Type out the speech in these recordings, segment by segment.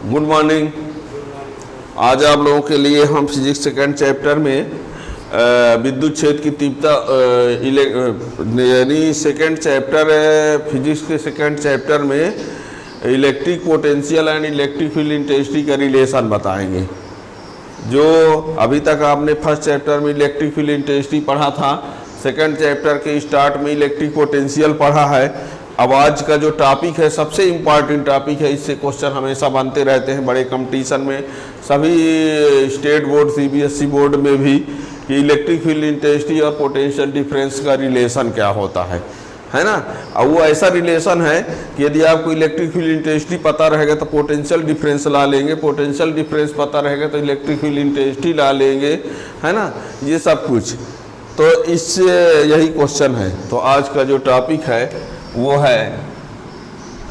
Good morning. आज आप लोगों के लिए हम फिजिक्स सेकेंड चैप्टर में विद्युत क्षेत्र की तीव्रता यानी सेकेंड चैप्टर फिजिक्स के सेकेंड चैप्टर में electric potential and electric field intensity का रिलेशन बताएंगे। जो अभी तक आपने फर्स्ट चैप्टर में इलेक्ट्रिक फील्ड इंटेंसिटी पढ़ा था, सेकेंड चैप्टर के स्टार्ट में इलेक्ट्रिक पोटेंशियल पढ़ा है। अब आज का जो टॉपिक है सबसे इम्पॉर्टेंट टॉपिक है, इससे क्वेश्चन हमेशा बनते रहते हैं बड़े कंपटीशन में, सभी स्टेट बोर्ड सीबीएसई बोर्ड में भी, कि इलेक्ट्रिक फील्ड इंटेंसिटी और पोटेंशियल डिफरेंस का रिलेशन क्या होता है ना। अब वो ऐसा रिलेशन है कि यदि आपको इलेक्ट्रिक फील्ड इंटेंसिटी पता रहेगा तो पोटेंशियल डिफरेंस ला लेंगे, पोटेंशियल डिफरेंस पता रहेगा तो इलेक्ट्रिक फील्ड इंटेंसिटी ला लेंगे, है ना, ये सब कुछ। तो इससे यही क्वेश्चन है। तो आज का जो टॉपिक है वो है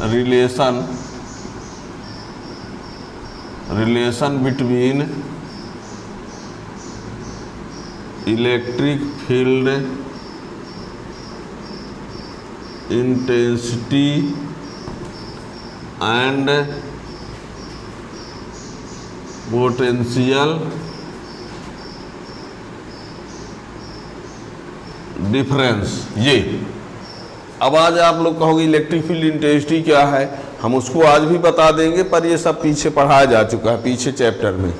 relation between electric field intensity and potential difference. ये अब आज आप लोग कहोगे इलेक्ट्रिक फील्ड इंटेंसिटी क्या है, हम उसको आज भी बता देंगे, पर ये सब पीछे पढ़ाया जा चुका है पीछे चैप्टर में।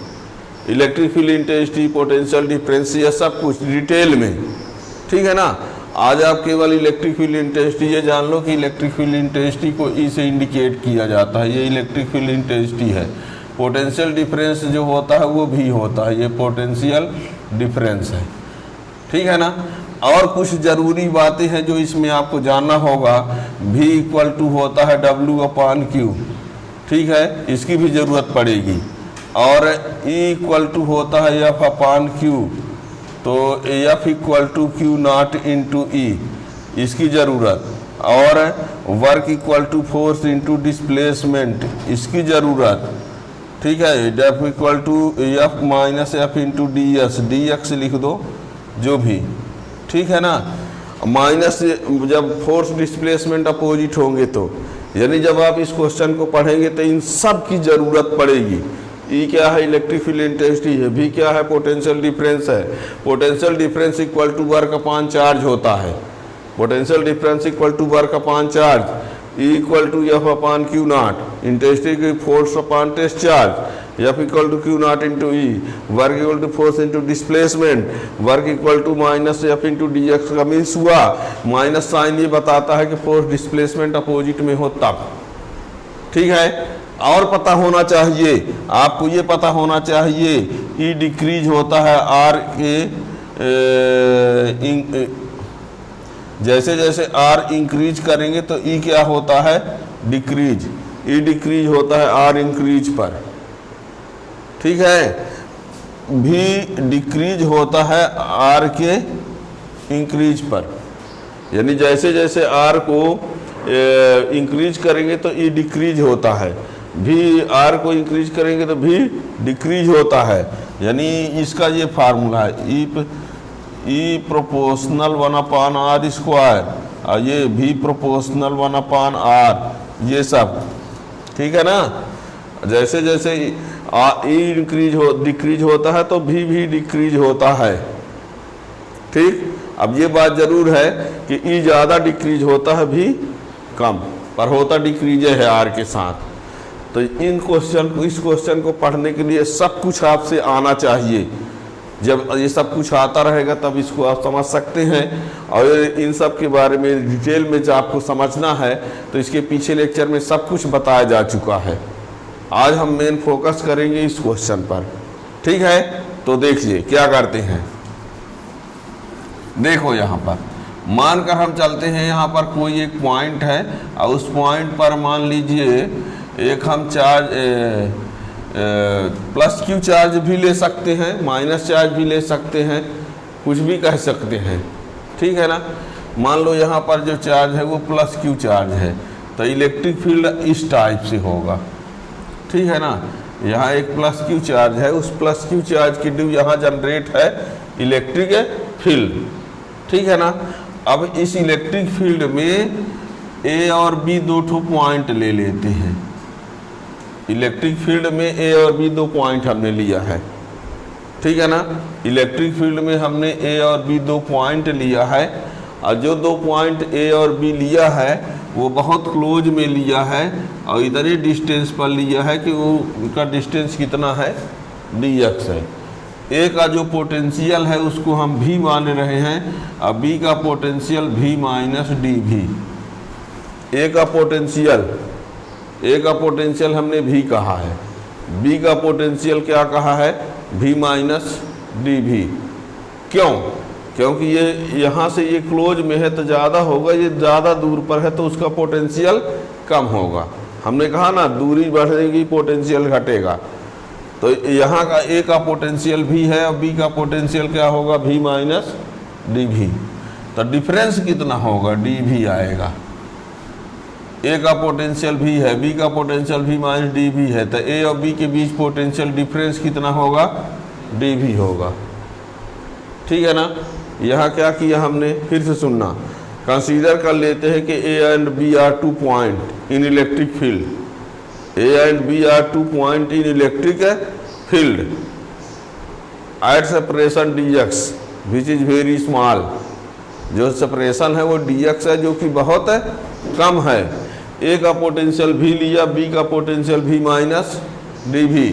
Electric field intensity, potential difference, ये सब कुछ डिटेल में, ठीक है ना। आज आप केवल इलेक्ट्रिक फील्ड इंटेंसिटी ये जान लो कि इलेक्ट्रिक फील्ड इंटेंसिटी को ई से इंडिकेट किया जाता है, ये इलेक्ट्रिक फील्ड इंटेंसिटी है। पोटेंशियल डिफरेंस जो होता है वो भी होता है, ये पोटेंशियल डिफरेंस है, ठीक है ना। और कुछ ज़रूरी बातें हैं जो इसमें आपको जानना होगा। V इक्वल टू होता है W/Q, ठीक है, इसकी भी ज़रूरत पड़ेगी। और E इक्वल टू होता है F/Q, तो F equal to Q0 into E, इसकी ज़रूरत। और work equal to force into displacement, इसकी ज़रूरत, ठीक है। F equal to F minus F into dx लिख दो, जो भी, ठीक है ना। माइनस जब फोर्स डिस्प्लेसमेंट अपोजिट होंगे तो, यानी जब आप इस क्वेश्चन को पढ़ेंगे तो इन सब की ज़रूरत पड़ेगी। ई क्या है, इलेक्ट्रिक फील्ड इंटेंसिटी है। भी क्या है, पोटेंशियल डिफरेंस है। Potential difference equal to work upon charge होता है। Potential difference equal to work upon charge. E equal to F/Q0, intensity की force upon test charge. F equal to Q0 into E, work equal to force into displacement, work equal to minus F into dx का means हुआ। Minus sign ये बताता है कि force displacement opposite में हो तब, ठीक है। और पता होना चाहिए आपको, ये पता होना चाहिए ई डिक्रीज होता है R के जैसे जैसे R इंक्रीज करेंगे तो ई क्या होता है, डिक्रीज। ई डिक्रीज होता है R इंक्रीज पर, ठीक है। भी डिक्रीज होता है R के इंक्रीज पर, यानी जैसे जैसे R को इंक्रीज करेंगे तो ई डिक्रीज होता है, भी R को इंक्रीज करेंगे तो भी डिक्रीज होता है। यानी इसका ये फार्मूला है, ई प्रोपोर्शनल 1/R स्क्वायर, और ये भी प्रोपोर्शनल 1/R, ये सब, ठीक है ना। जैसे जैसे ई डिक्रीज होता है तो भी डिक्रीज होता है, ठीक। अब ये बात जरूर है कि ई ज़्यादा डिक्रीज होता है, भी कम, पर होता डिक्रीज है R के साथ। तो इस क्वेश्चन को पढ़ने के लिए सब कुछ आपसे आना चाहिए। जब ये सब कुछ आता रहेगा तब इसको आप समझ सकते हैं। और इन सब के बारे में डिटेल में जब आपको समझना है तो इसके पीछे लेक्चर में सब कुछ बताया जा चुका है। आज हम मेन फोकस करेंगे इस क्वेश्चन पर, ठीक है। तो देखिए क्या करते हैं। देखो यहाँ पर मान कर हम चलते हैं, यहाँ पर कोई एक पॉइंट है और उस पॉइंट पर मान लीजिए एक हम चार्ज प्लस Q चार्ज भी ले सकते हैं, माइनस चार्ज भी ले सकते हैं, कुछ भी कह सकते हैं, ठीक है ना। मान लो यहाँ पर जो चार्ज है वो प्लस Q चार्ज है, तो इलेक्ट्रिक फील्ड इस टाइप से होगा, ठीक है ना। यहाँ एक प्लस Q चार्ज है, उस प्लस Q चार्ज की ड्यू यहाँ जनरेट है इलेक्ट्रिक फील्ड, ठीक है ना। अब इस इलेक्ट्रिक फील्ड में ए और बी दो ठो पॉइंट ले लेते हैं, इलेक्ट्रिक फील्ड में ए और बी दो पॉइंट हमने लिया है, ठीक है ना। इलेक्ट्रिक फील्ड में हमने ए और बी दो पॉइंट लिया है, और जो दो पॉइंट ए और बी लिया है वो बहुत क्लोज में लिया है और इतने डिस्टेंस पर लिया है कि वो उनका डिस्टेंस कितना है, dx है। ए का जो पोटेंशियल है उसको हम v मान रहे हैं, और बी का पोटेंशियल v माइनस dv। ए का पोटेंशियल हमने v कहा है, बी का पोटेंशियल क्या कहा है, v माइनस dv। क्यों? क्योंकि ये यहाँ से ये क्लोज में है तो ज़्यादा होगा, ये ज़्यादा दूर पर है तो उसका पोटेंशियल कम होगा। हमने कहा ना दूरी बढ़ेगी पोटेंशियल घटेगा, तो यहाँ का ए का पोटेंशियल भी है और बी का पोटेंशियल क्या होगा, v माइनस dv। तो डिफरेंस कितना होगा, dv आएगा। ए का पोटेंशियल v है, बी का पोटेंशियल v माइनस dv है, तो ए और बी के बीच पोटेंशियल डिफरेंस कितना होगा, dv होगा, ठीक है ना। यहाँ क्या किया हमने, फिर से सुनना, कंसीडर कर लेते हैं कि A and B are two point in electric field. A and B are two point in electric field at separation dx which is very small. जो सेपरेशन है वो dx है जो कि बहुत है, कम है। ए का पोटेंशियल v लिया, बी का पोटेंशियल v माइनस dv,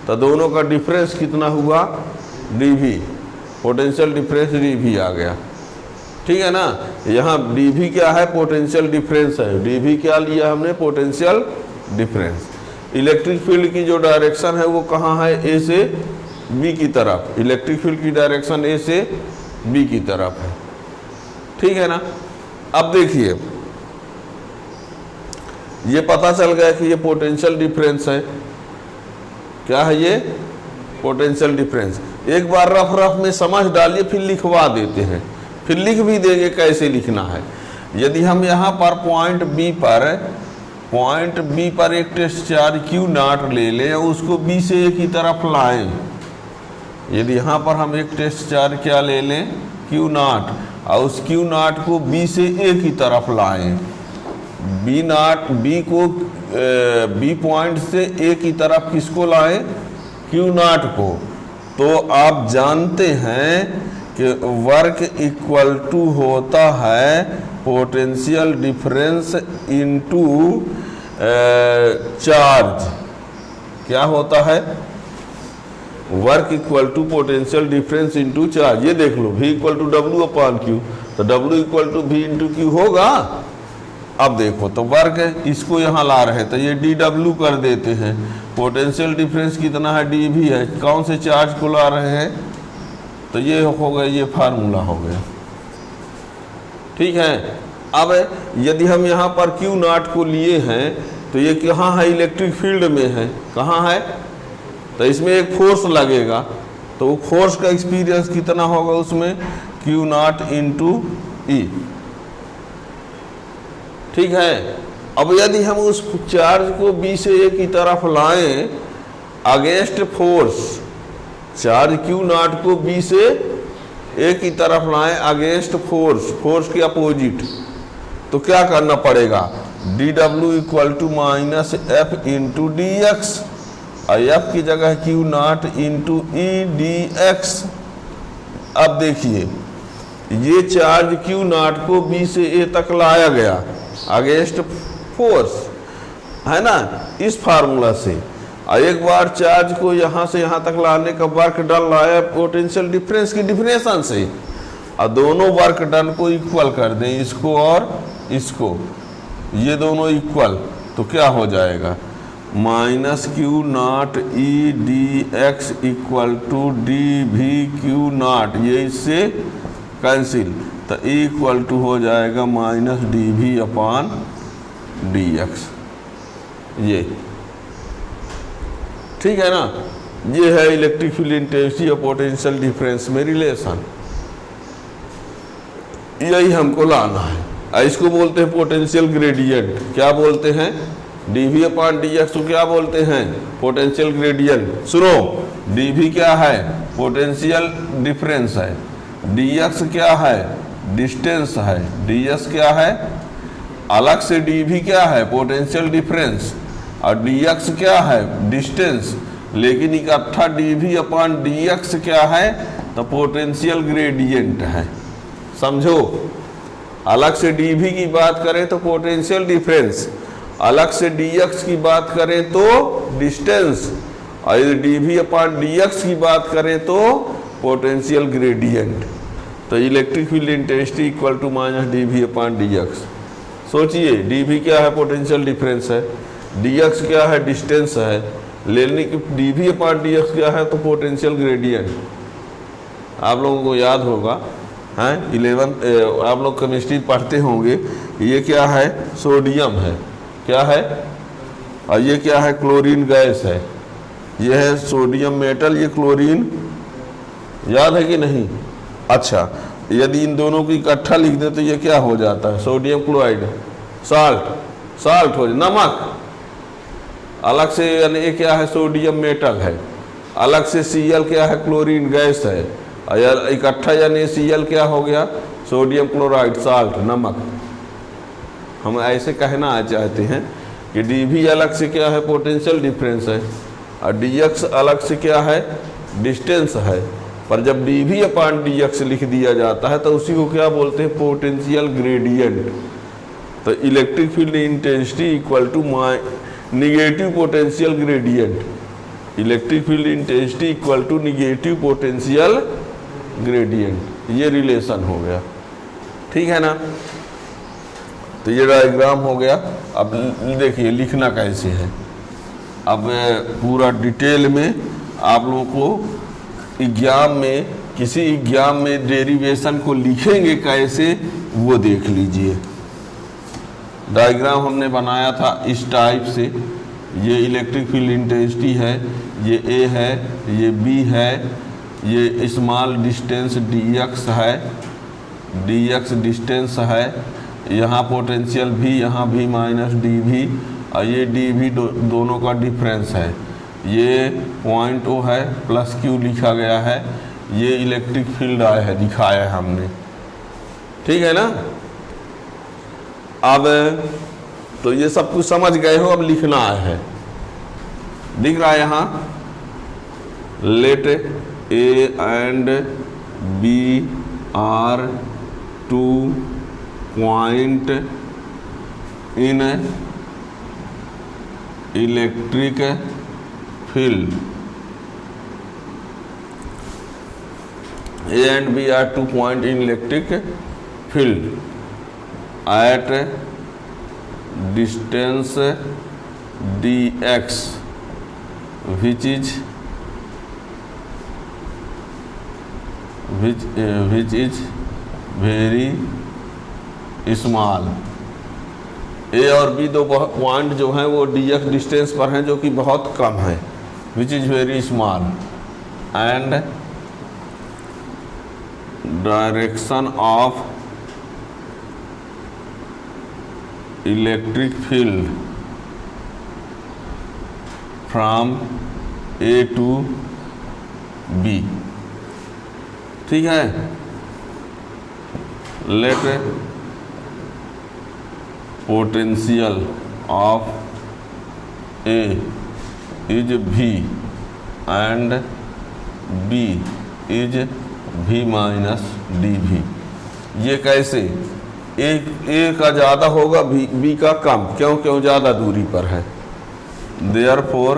तो दोनों का डिफरेंस कितना हुआ, dv। पोटेंशियल डिफरेंस dv आ गया, ठीक है ना। यहाँ dv क्या है, पोटेंशियल डिफरेंस है। dv क्या लिया हमने, पोटेंशियल डिफरेंस। इलेक्ट्रिक फील्ड की जो डायरेक्शन है वो कहाँ है, a से b की तरफ। इलेक्ट्रिक फील्ड की डायरेक्शन a से b की तरफ है, ठीक है ना। अब देखिए ये पता चल गया कि ये पोटेंशियल डिफरेंस है। क्या है ये, पोटेंशियल डिफरेंस। एक बार रफ में समझ डालिए, फिर लिखवा देते हैं, फिर लिख भी देंगे कैसे लिखना है। यदि हम यहाँ पर पॉइंट बी पर एक टेस्ट चार्ज Q नॉट ले लें और उसको B से A की तरफ लाएं। यदि यहाँ पर हम एक टेस्ट चार्ज क्या ले लें, Q नॉट, और उस Q नॉट को B से A की तरफ लाएं। B पॉइंट से A की तरफ किसको लाएं, Q नॉट को। तो आप जानते हैं कि वर्क इक्वल टू होता है पोटेंशियल डिफरेंस इनटू चार्ज। क्या होता है, work equal to potential difference into charge. ये देख लो, v equal to W upon Q, तो w equal to v into Q होगा। अब देखो तो वर्क इसको यहाँ ला रहे तो ये dw कर देते हैं। पोटेंशियल डिफरेंस कितना है, dv है। कौन से चार्ज को ला रहे हैं, तो ये हो गया, ये फार्मूला हो गया, ठीक है। अब यदि हम यहाँ पर Q नॉट को लिए हैं तो ये कहाँ है, इलेक्ट्रिक फील्ड में है। कहाँ है, तो इसमें एक फोर्स लगेगा, तो वो फोर्स का एक्सपीरियंस कितना होगा उसमें, Q नॉट इंटू ई, ठीक है। अब यदि हम उस चार्ज को B से A की तरफ लाएं against force, charge Q not को B से A की तरफ लाएं अगेंस्ट फोर्स के अपोजिट, तो क्या करना पड़ेगा, dw equal to minus F into D X, और एफ की जगह Q not into E D X. अब देखिए ये चार्ज Q नॉट को B से A तक लाया गया अगेंस्ट फोर्स, है ना, इस फार्मूला से। और एक बार चार्ज को यहाँ से यहाँ तक लाने का वर्क डन लाया पोटेंशियल डिफरेंस की डिफिनेशन से, और दोनों वर्क डन को इक्वल कर दें, इसको और इसको, ये दोनों इक्वल, तो क्या हो जाएगा, minus Q not E D X equal to D V Q not, ये इससे कैंसिल, तो इक्वल टू हो जाएगा minus D V upon D X. ये ठीक है ना, ये है इलेक्ट्रिक फील्ड इंटेंसिटी और पोटेंशियल डिफरेंस में रिलेशन। यही हमको लाना है। इसको बोलते हैं पोटेंशियल ग्रेडियंट। क्या बोलते हैं, dv अपॉन dx को क्या बोलते हैं, पोटेंशियल ग्रेडियंट। सुनो, dv क्या है, पोटेंशियल डिफरेंस है, dx क्या है, डिस्टेंस है, ds क्या है, अलग से dv क्या है, पोटेंशियल डिफरेंस। और dx क्या है, डिस्टेंस, लेकिन इकट्ठा dv अपॉन dx क्या है, तो पोटेंशियल ग्रेडियंट है। समझो, अलग से dv की बात करें तो पोटेंशियल डिफरेंस, अलग से dx की बात करें तो डिस्टेंस, और यदि dv अपॉन dx की बात करें तो पोटेंशियल ग्रेडियंट। तो electric field intensity equal to minus dv upon dx। सोचिए, dv क्या है, पोटेंशियल डिफरेंस है, dx क्या है, डिस्टेंस है, लेने की dv अपॉन dx क्या है, तो पोटेंशियल ग्रेडियंट। आप लोगों को याद होगा, हैं 11 आप लोग केमिस्ट्री पढ़ते होंगे, ये क्या है, सोडियम है, क्या है, और ये क्या है, क्लोरीन गैस है, ये है सोडियम मेटल, ये क्लोरीन, याद है कि नहीं? अच्छा, यदि इन दोनों को इकट्ठा लिख दें तो ये क्या हो जाता है, सोडियम क्लोराइड, साल्ट हो जाए, नमक। अलग से यानी ये क्या है, सोडियम मेटल है, अलग से Cl क्या है, क्लोरीन गैस है, और इकट्ठा यानी Cl क्या हो गया, सोडियम क्लोराइड, साल्ट, नमक। हम ऐसे कहना चाहते हैं कि dv अलग से क्या है, पोटेंशियल डिफरेंस है, और dx अलग से क्या है, डिस्टेंस है। पर जब dv अपॉन dx लिख दिया जाता है तो उसी को क्या बोलते हैं, पोटेंशियल ग्रेडियंट। तो electric field intensity equal to negative potential gradient, electric field intensity equal to negative potential gradient, ये रिलेशन हो गया। ठीक है ना? तो ये डायग्राम हो गया। अब देखिए लिखना कैसे है, अब पूरा डिटेल में आप लोगों को एग्जाम में, किसी एग्जाम में डेरिवेशन को लिखेंगे कैसे, वो देख लीजिए। डायग्राम हमने बनाया था इस टाइप से, ये इलेक्ट्रिक फील्ड इंटेंसिटी है, ये A है, ये B है, ये स्मॉल डिस्टेंस dx है, dx डिस्टेंस है, यहाँ पोटेंशियल भी, यहाँ भी माइनस dv, और ये dv दोनों का डिफरेंस है, ये पॉइंट O है, प्लस Q लिखा गया है, ये इलेक्ट्रिक फील्ड आया है, दिखाया है हमने। ठीक है ना? अब तो ये सब कुछ समझ गए हो, अब लिखना है। दिख रहा है यहाँ, let A and B are 2 point in electric field, A and B are 2 points in electric field at distance dx which is very small। A और B दो पॉइंट जो हैं वो dx डिस्टेंस पर हैं, जो कि बहुत कम है, which is very small, and direction of electric field from A to B। ठीक है? let potential of A is V and B is V minus dV। ये कैसे, A का ज़्यादा होगा, B का कम, क्यों ज़्यादा दूरी पर है। Therefore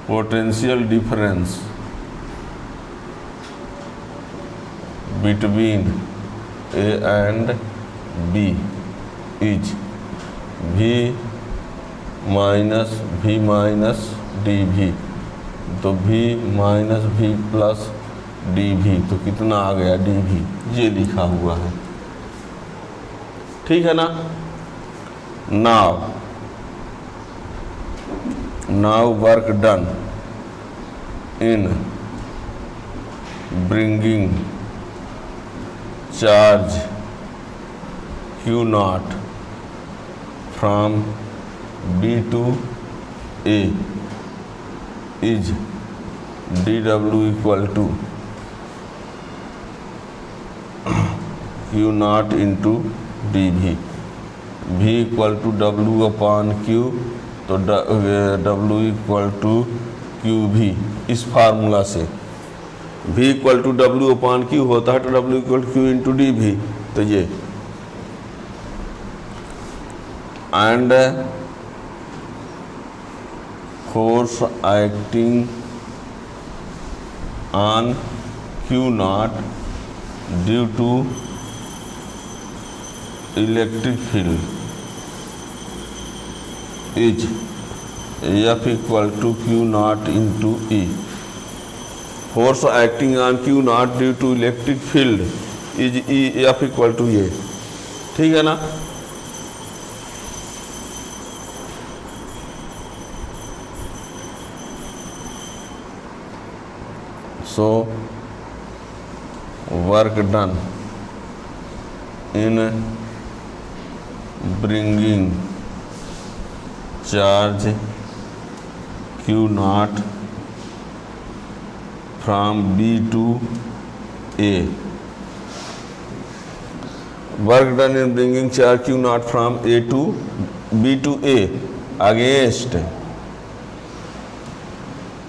potential difference between A and B is V minus dV। तो V minus V plus dV, तो कितना आ गया, dV, ये लिखा हुआ है। ठीक है ना? Now work done in bringing charge Q0 from B to A is dW equal to Q0 into dV। V equal to W upon Q, तो W इक्वल टू क्यू भी, इस फार्मूला से V equal to W upon Q होता है, तो W equal to Q into D भी, तो ये and force acting on Q not due to electric field is F equal to Q not into E. Force acting on Q not due to electric field is F equal to ये, ठीक है ना। So work done in bringing charge Q naught from B to A. Work done in bringing charge Q naught from A to B to A against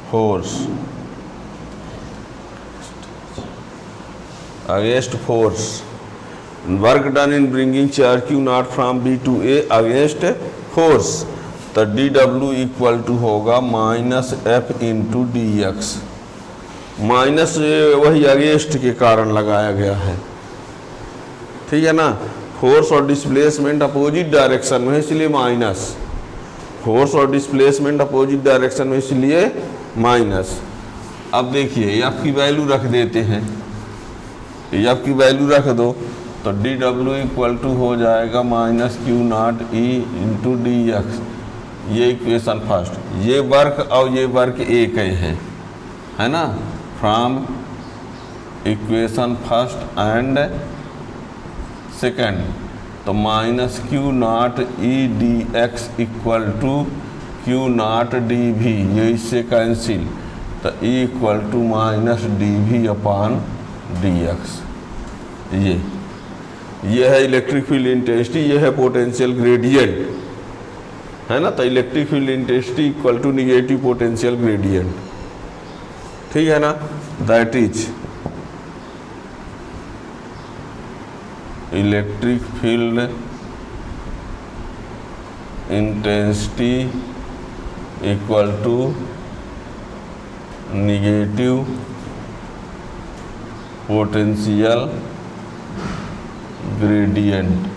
force work done in bringing charge Q not from B to A against force, तो DW equal to होगा minus F into DX, minus वही against के कारण लगाया गया है, ठीक है ना। फोर्स और डिस्प्लेसमेंट अपोजिट डायरेक्शन में, इसलिए माइनस, फोर्स और डिस्प्लेसमेंट अपोजिट डायरेक्शन में, इसलिए माइनस। अब देखिए F की वैल्यू रख देते हैं, F की वैल्यू रख दो, तो DW इक्वल टू हो जाएगा minus Q not E into D X, ये इक्वेशन फर्स्ट। ये वर्क और ये वर्क एक ही है ना, from equation first and second, तो minus Q not E D X equal to Q not D V, ये इससे कैंसिल, तो E equal to minus D V upon D X. ये है इलेक्ट्रिक फील्ड इंटेंसिटी, ये है पोटेंशियल ग्रेडियंट, है ना। तो electric field intensity equal to negative potential gradient, ठीक है ना। That is electric field intensity equal to negative potential gradient,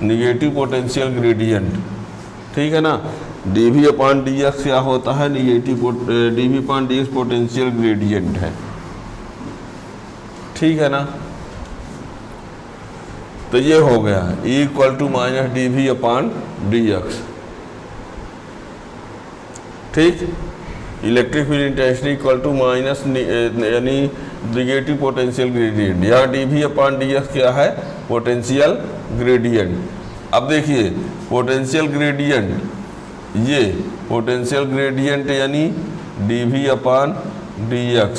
negative potential gradient, ठीक है ना। dV अपॉन dx क्या होता है, negative dV upon dx potential gradient है, ठीक है ना। तो ये हो गया E equal to minus dV upon dx, ठीक। Electric field intensity equal to minus यानी निगेटिव पोटेंशियल ग्रेडियंट, या dV अपॉन dx क्या है, पोटेंशियल ग्रेडियंट। अब देखिए पोटेंशियल ग्रेडियंट, ये पोटेंशियल ग्रेडियंट यानी dV अपॉन dx,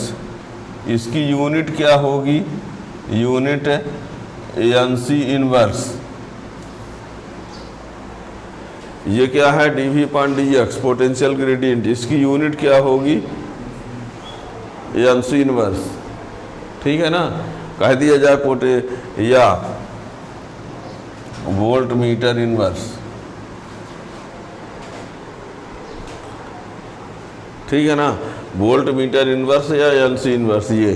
इसकी यूनिट क्या होगी, यूनिट NC इनवर्स। ये क्या है, dV upon dx potential gradient, इसकी यूनिट क्या होगी, NC इनवर्स, ठीक है ना। कह दिया जाए या वोल्ट मीटर इनवर्स, ठीक है ना। वोल्ट मीटर इनवर्स या NC इनवर्स, ये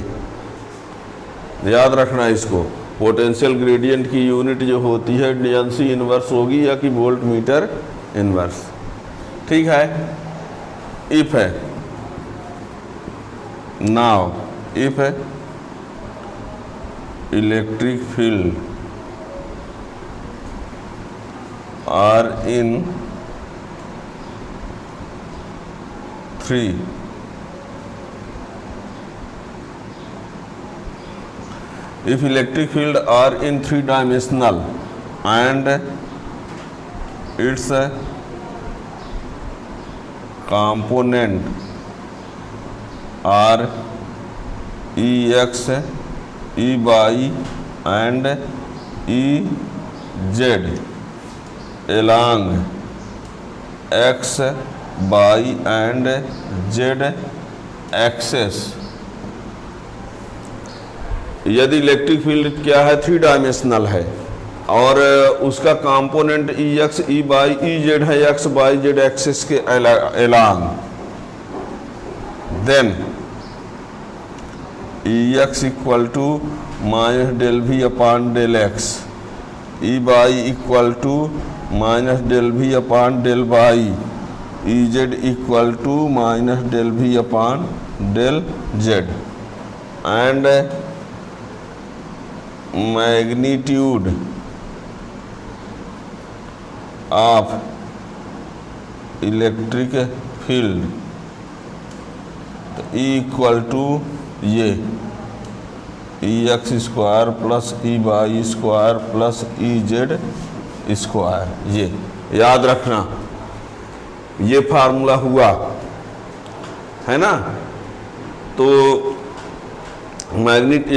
याद रखना इसको। पोटेंशियल ग्रेडियंट की यूनिट जो होती है NC इनवर्स होगी या कि वोल्ट मीटर इनवर्स, ठीक है। इफ है नाउ, इफ है electric field are in 3 if electric field are in 3-dimensional and its component are Ex, Ey and Z along X Y and Z axes. यदि electric field क्या है, 3 dimensional है और उसका component E X E Y E Z है, X Y Z axes के along, then E X equal to minus del V upon del X, E Y equal to minus del V upon del Y, E Z equal to minus del V upon del Z and magnitude of electric field, तो E equal to ये E X square plus E Y square plus E Z square. ये याद रखना, ये formula हुआ है ना। तो मैग्नेट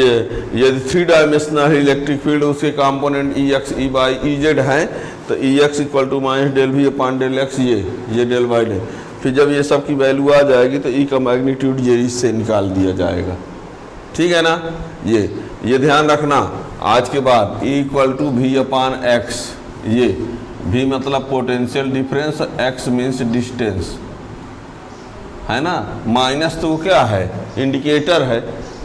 यदि 3 डायमेंशनल इलेक्ट्रिक फील्ड, उसके component E X E Y E Z हैं, तो E X equal to minus del V upon del X, ये डेल वाई डेल। फिर जब ये सब की वैल्यू आ जाएगी तो ई का मैग्नीट्यूड ये इससे निकाल दिया जाएगा, ठीक है ना। ये ध्यान रखना आज के बाद, E equal to V upon X, ये वी मतलब potential difference, X means distance, है ना। माइनस तो क्या है, इंडिकेटर है,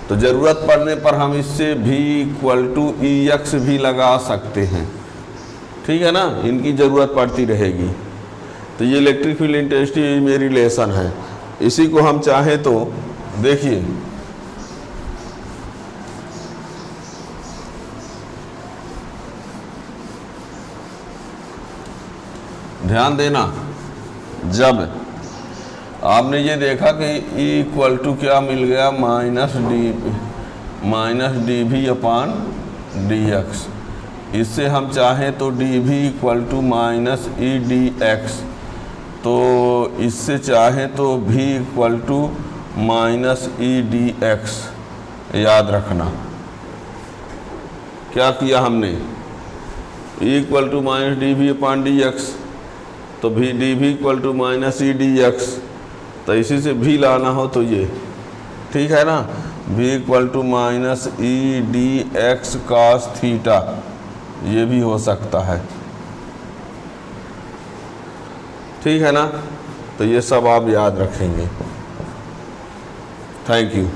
तो ज़रूरत पड़ने पर हम इससे भी इक्वल टू ई एक्स भी लगा सकते हैं, ठीक है ना। इनकी ज़रूरत पड़ती रहेगी। तो ये इलेक्ट्रिक फील्ड इंटेंसिटी में रिलेशन है। इसी को हम चाहें तो देखिए, ध्यान देना, जब आपने ये देखा कि E इक्वल टू क्या मिल गया, minus D V upon D X, इससे हम चाहें तो D V equal to minus E D X, तो इससे चाहें तो v equal to minus E D X. याद रखना क्या किया हमने, E equal to minus D V upon D X, तो भी D V equal to minus E D X, तो इसी से भी लाना हो तो ये, ठीक है ना। v equal to minus E D X cos theta, ये भी हो सकता है, ठीक है ना। तो ये सब आप याद रखेंगे। Thank you.